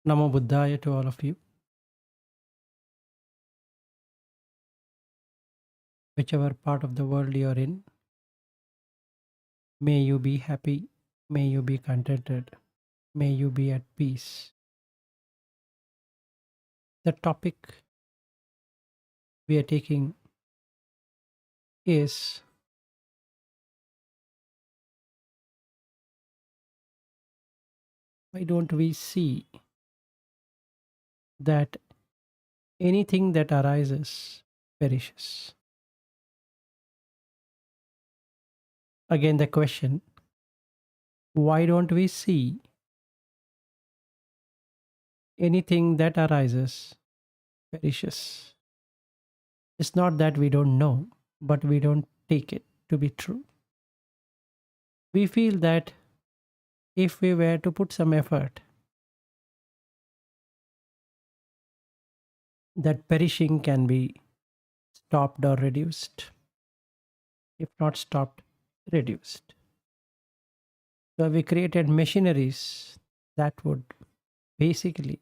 Namo Buddhaya to all of you. Whichever part of the world you're in, may you be happy, may you be contented, may you be at peace. The topic we are taking is why don't we see that anything that arises perishes? Again, the question, why don't we see anything that arises perishes? It's not that we don't know, but we don't take it to be true. We feel that if we were to put some effort, that perishing can be stopped or reduced. If not stopped, reduced. So we created machineries that would basically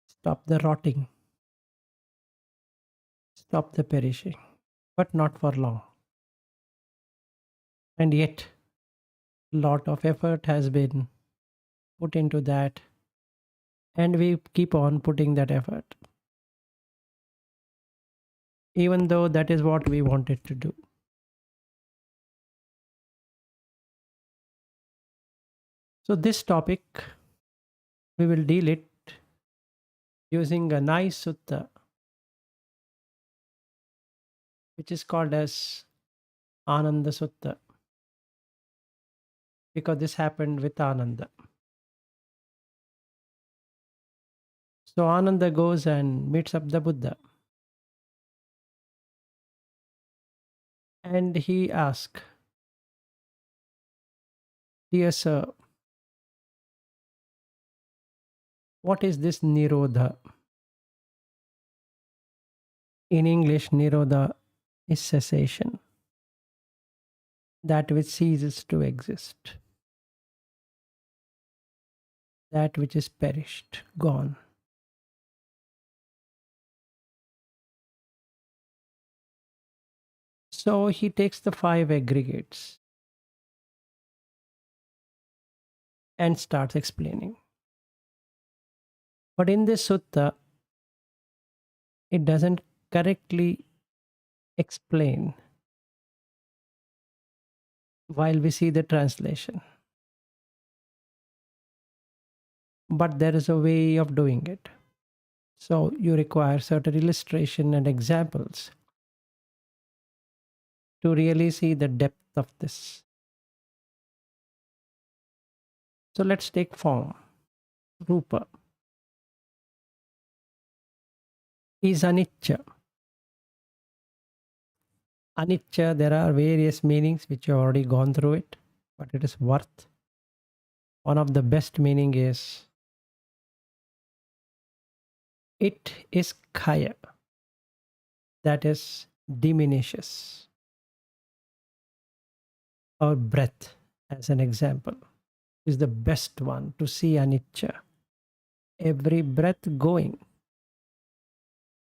stop the rotting, stop the perishing, but not for long. And yet, a lot of effort has been put into that, and we keep on putting that effort, even though that is what we wanted to do. So this topic, we will deal it using a nice sutta, which is called as Ananda Sutta, because this happened with Ananda. So Ananda goes and meets up the Buddha. And he asks, "Dear sir, what is this nirodha?" In English, nirodha is cessation, that which ceases to exist, that which is perished, gone. So he takes the 5 aggregates and starts explaining. But in this sutta, it doesn't correctly explain while we see the translation. But there is a way of doing it. So you require certain illustration and examples to really see the depth of this. So let's take form. Rupa is anicca. Anicca, there are various meanings which you have already gone through it, but it is worth. One of the best meaning is it is kaya, that is diminishes. Or breath, as an example, is the best one to see anicca. Every breath going,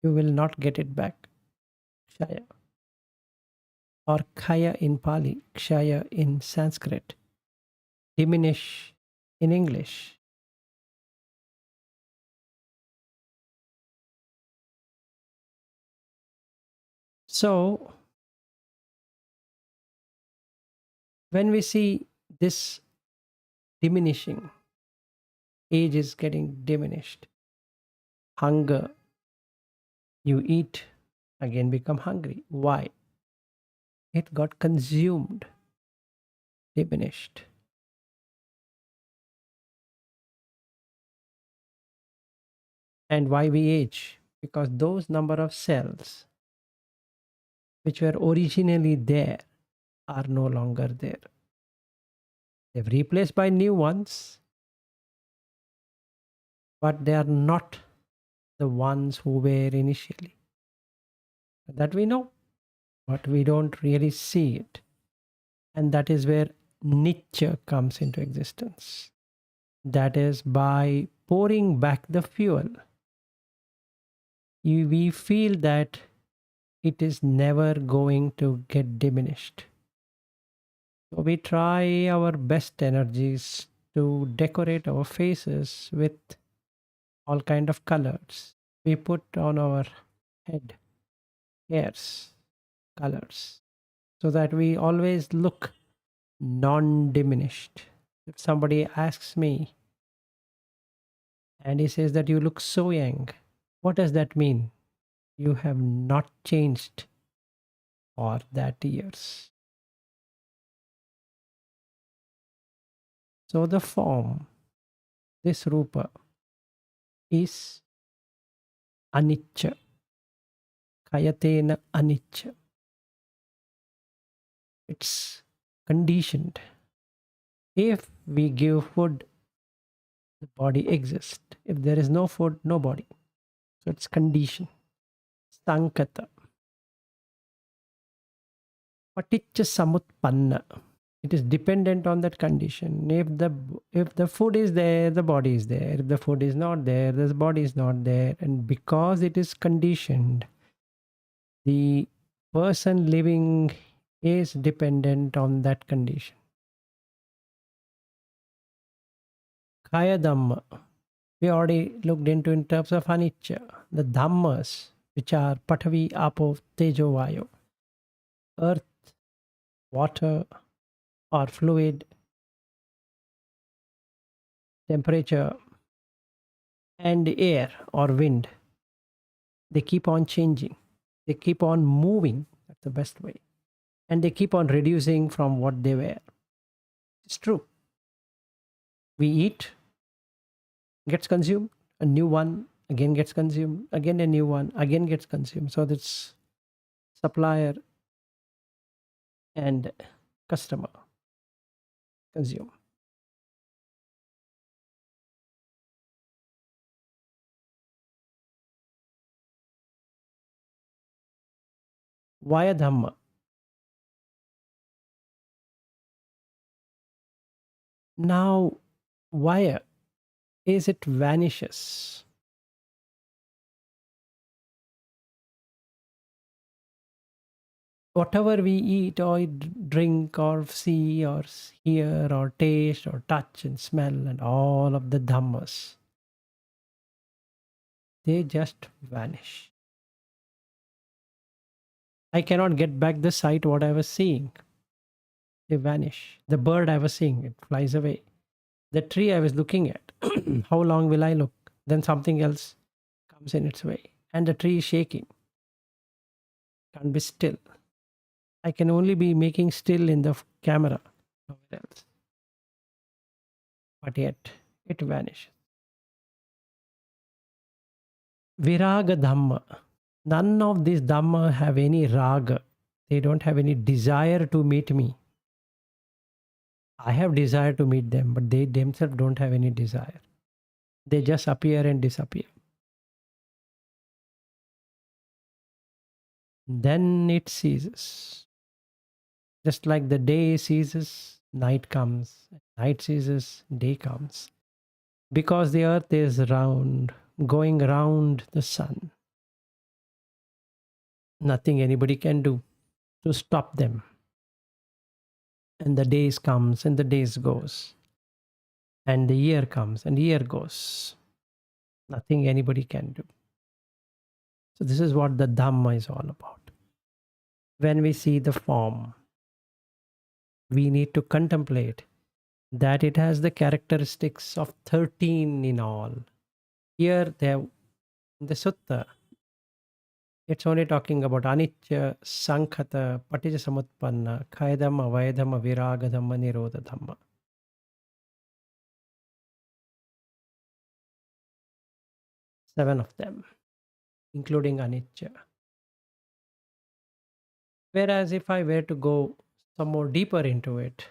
you will not get it back. Kshaya. Or kaya in Pali, kshaya in Sanskrit, diminish in English. So, when we see this diminishing, age is getting diminished, hunger, you eat, again become hungry. Why? It got consumed, diminished. And why we age? Because those number of cells which were originally there are no longer there. They're replaced by new ones, but they are not the ones who were initially. That we know, but we don't really see it. And that is where niche comes into existence. That is, by pouring back the fuel, we feel that it is never going to get diminished. So we try our best energies to decorate our faces with all kind of colors. We put on our head hairs, colors, so that we always look non-diminished. If somebody asks me and he says that you look so young, what does that mean? You have not changed for that years. So the form, this rupa, is anicca, kayatena anicca. It's conditioned. If we give food, the body exists. If there is no food, no body. So it's conditioned. Sankata. Paticca samutpanna. It is dependent on that condition. If the food is there, the body is there. If the food is not there, the body is not there. And because it is conditioned, the person living is dependent on that condition. Kaya Dhamma, we already looked into in terms of anicca. The Dhammas, which are Patavi, Apo, Tejo, Vayu, earth, water, or fluid, temperature, and air or wind, they keep on changing. They keep on moving. That's the best way. And they keep on reducing from what they were. It's true. We eat, gets consumed, a new one again gets consumed, again a new one again gets consumed. So that's supplier and customer consume. Vaya Dhamma. Now, vaya is it vanishes. Whatever we eat or drink or see or hear or taste or touch and smell and all of the dhammas, they just vanish. I cannot get back the sight what I was seeing. They vanish. The bird I was seeing, it flies away. The tree I was looking at, how long will I look? Then something else comes in its way. And the tree is shaking. Can't be still. I can only be making still in the camera, nowhere else. But yet, it vanishes. Viraga Dhamma. None of these Dhamma have any raga. They don't have any desire to meet me. I have desire to meet them, but they themselves don't have any desire. They just appear and disappear. Then it ceases. Just like the day ceases, night comes. Night ceases, day comes. Because the earth is round, going around the sun. Nothing anybody can do to stop them. And the days comes and the days goes. And the year comes and year goes. Nothing anybody can do. So this is what the Dhamma is all about. When we see the form, we need to contemplate that it has the characteristics of 13 in all. Here, the sutta, it's only talking about anicca, sankhata, patija samutpanna, kayadhamma, vayadhamma, viragadhamma, nirodha dhamma. Seven of them, including anicca. Whereas if I were to go some more deeper into it,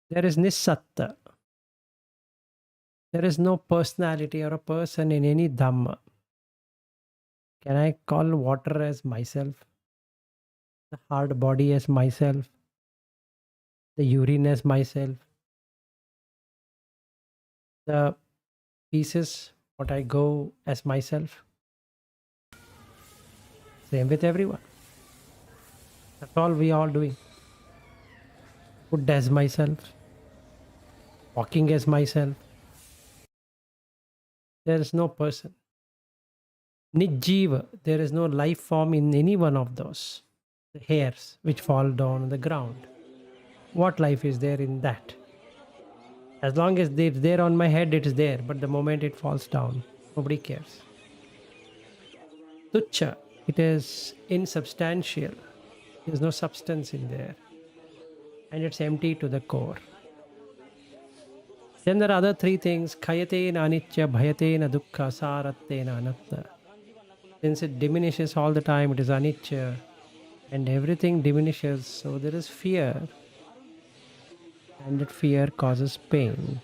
there is nisatta. There is no personality or a person in any dhamma. Can I call water as myself? The hard body as myself? The urine as myself? The pieces, what I go as myself, same with everyone. That's all we all doing. Food as myself, walking as myself. There is no person. Nijjiva, there is no life form in any one of those. The hairs which fall down on the ground. What life is there in that? As long as it's there on my head, it is there. But the moment it falls down, nobody cares. Tucha, it is insubstantial. There's no substance in there. And it's empty to the core. Then there are other three things. Khayatena anitya, bhayatena dukkha, sarattena anatta. Since it diminishes all the time, it is anitya. And everything diminishes. So there is fear. And that fear causes pain.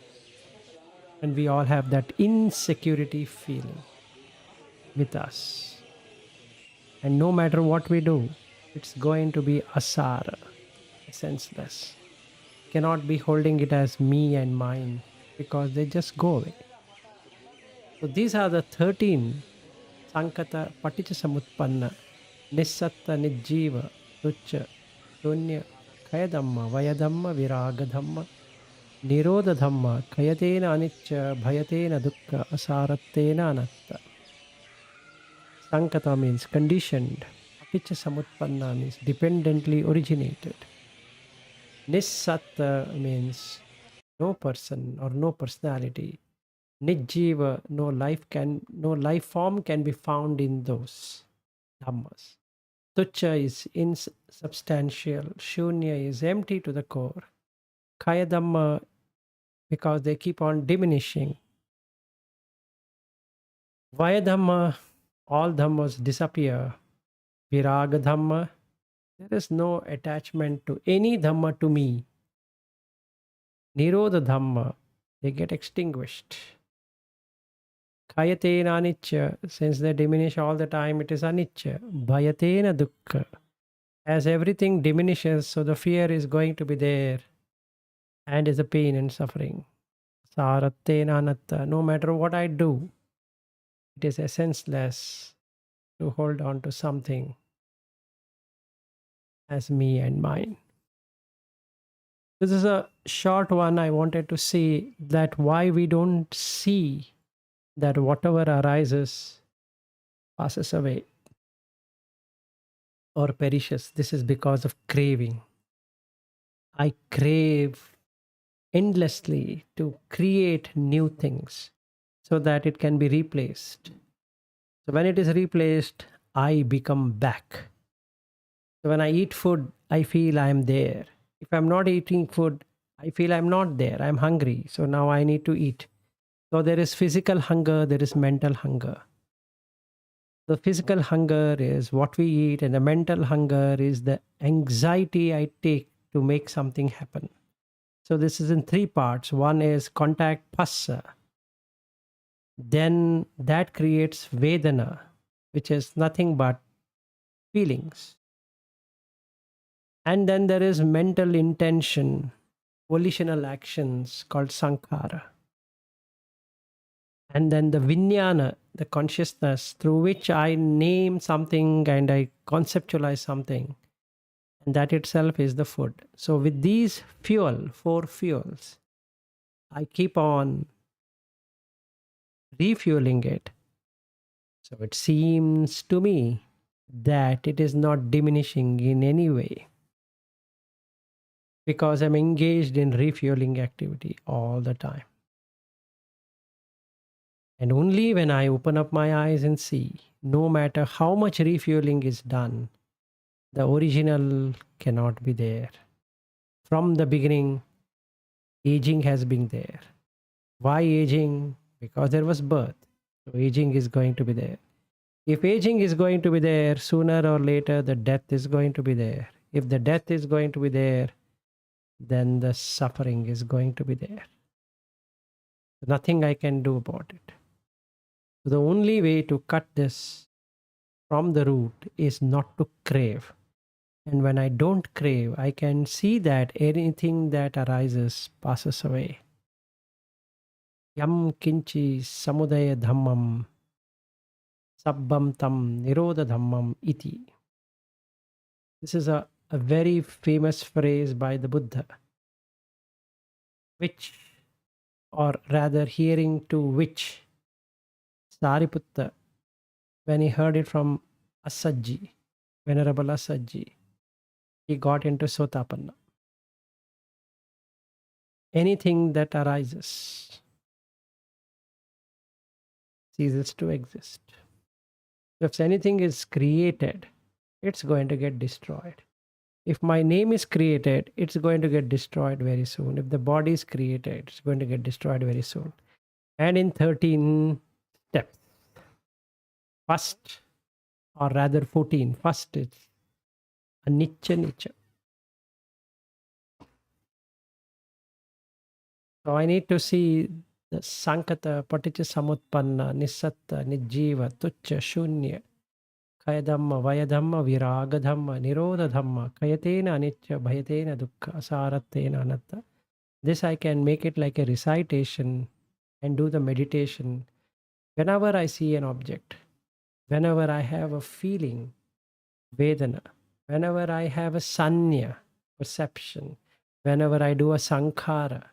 And we all have that insecurity feeling with us. And no matter what we do, it's going to be asara, senseless. Cannot be holding it as me and mine because they just go away. So these are the 13 sankata paticha samutpanna nissatta nijjiva tucca shunya kayadhamma vayadhamma viragadhamma nirodha dhamma kayatena anicca bhayatena dukkha asarattena anatta. Sankata means conditioned. Paticha samutpanna means dependently originated. Nissatta means no person or no personality. Nijjiva, no life form can be found in those dhammas. Tucha is insubstantial. Shunya is empty to the core. Kaya dhamma, because they keep on diminishing. Vaya dhamma, all dhammas disappear. Viraga dhamma, there is no attachment to any dhamma to me. Nirodha dhamma, they get extinguished. Kayatena anicca, since they diminish all the time, it is anicca. Bhayatena dukkha, as everything diminishes, so the fear is going to be there and is a pain and suffering. Sarattena anatta, no matter what I do, it is essenceless to hold on to something as me and mine. This is a short one. I wanted to see that why we don't see that whatever arises passes away or perishes. This is because of craving. I crave endlessly to create new things so that it can be replaced. So when it is replaced, I become back. So when I eat food, I feel I am there. If I'm not eating food, I feel I'm not there. I'm hungry. So now I need to eat. So there is physical hunger, there is mental hunger. The physical hunger is what we eat, and the mental hunger is the anxiety I take to make something happen. So this is in three parts. One is contact passa. Then that creates vedana, which is nothing but feelings. And then there is mental intention, volitional actions called sankhara. And then the vijnana, the consciousness through which I name something and I conceptualize something. And that itself is the food. So with these four fuels, I keep on refueling it. So it seems to me that it is not diminishing in any way, because I'm engaged in refueling activity all the time. And only when I open up my eyes and see, no matter how much refueling is done, the original cannot be there. From the beginning, aging has been there. Why aging? Because there was birth. So aging is going to be there. If aging is going to be there, sooner or later, the death is going to be there. If the death is going to be there, then the suffering is going to be there. Nothing I can do about it. The only way to cut this from the root is not to crave. And when I don't crave, I can see that anything that arises passes away. Yam kinchi samudaya dhammam sabbam tam nirodha dhammam iti. This is a very famous phrase by the Buddha, which, or rather hearing to which Sariputta, when he heard it from Assaji, Venerable Assaji, he got into Sotapanna. Anything that arises ceases to exist. If anything is created, it's going to get destroyed. If my name is created, it's going to get destroyed very soon. If the body is created, it's going to get destroyed very soon. And in 13 steps, first, or rather 14, first is anicca nicca. So I need to see the sankata, paticca samutpanna, nisatta, nijjiva, tucca, shunya, kayadhamma, vayadhamma, viragadhamma, nirodhadhamma, kayatena anicca, bhayatena dukkha, asaratena anatta. This I can make it like a recitation and do the meditation whenever I see an object, whenever I have a feeling, vedana, whenever I have a sanya, perception, whenever I do a sankhara,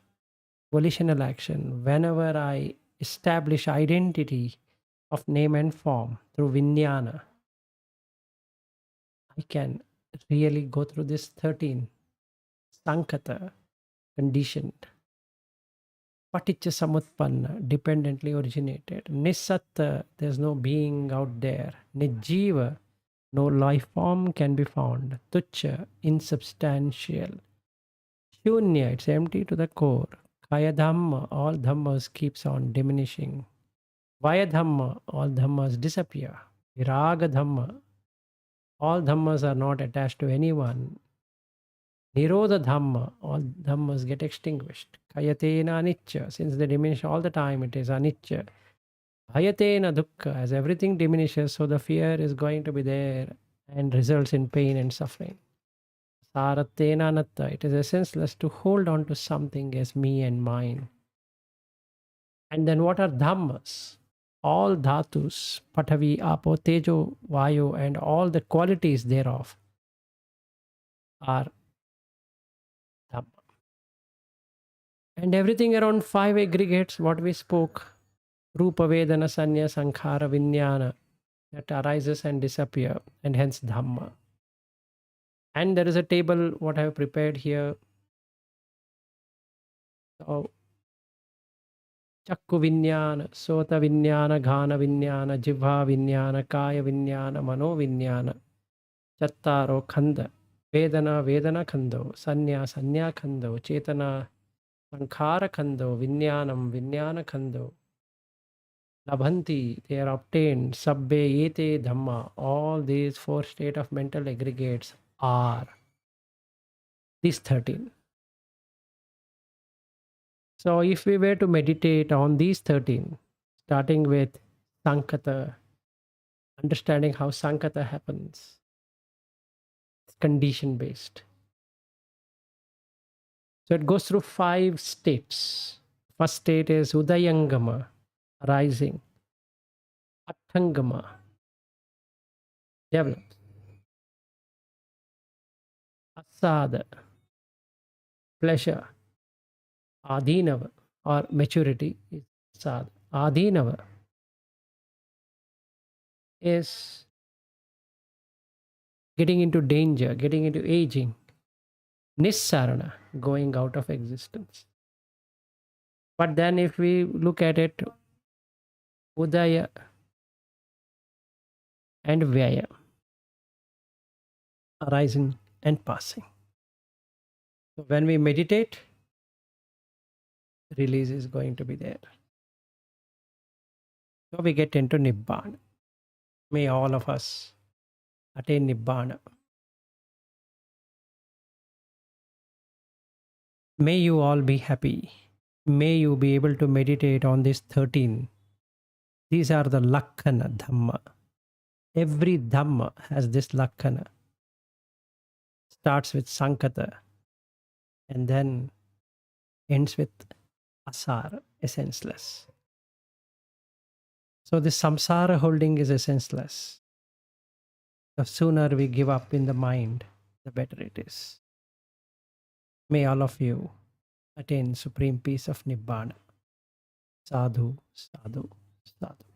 volitional action, whenever I establish identity of name and form through vijnana, I can really go through this 13 sankata, conditioned. Paticca samutpanna, dependently originated. Nisatta, there's no being out there. Nijjiva, no life form can be found. Tucca, insubstantial. Shunya, it's empty to the core. Kaya dhamma, all dhammas keeps on diminishing. Vaya dhamma, all dhammas disappear. Viraga dhamma, all dhammas are not attached to anyone. Nirodha dhamma, all dhammas get extinguished. Kayatena anicca, since they diminish all the time, it is anicca. Bhayatena dukkha, as everything diminishes, so the fear is going to be there and results in pain and suffering. Saratena anatta, it is senseless to hold on to something as me and mine. And then what are dhammas? All dhatus, patavi, apo, tejo, vayu, and all the qualities thereof are dhamma. And everything around five aggregates, what we spoke, rupa, vedana, sanya, sankhara, vijnana, that arises and disappear, and hence dhamma. And there is a table what I have prepared here. So, chakku vijnana, sota vijnana, ghana vijnana, jivha vijnana, kaya vijnana, mano vijnana, chattaro khanda, vedana vedana khando, sanya sanya khando, chetana sankhara khando, vijnanam vijnana khando, labhanti, they are obtained, sabbe yete dhamma, all these four state of mental aggregates are these 13. So if we were to meditate on these 13, starting with sankata, understanding how sankata happens, it's condition based. So it goes through 5 states. First state is udayangama, rising. Attangama, develops. Asada, pleasure. Adhinava, or maturity, is sad. Adhinava is getting into danger, getting into aging. Nissarana, going out of existence. But then if we look at it, Udaya and Vyaya, arising and passing. So when we meditate, release is going to be there. So we get into Nibbana. May all of us attain Nibbana. May you all be happy. May you be able to meditate on these 13. These are the Lakhana Dhamma. Every Dhamma has this Lakhana. Starts with Sankata and then ends with Asara. essenceless. So this samsara holding is essenceless. The sooner we give up in the mind, the better it is. May all of you attain supreme peace of Nibbana. Sadhu, sadhu, sadhu.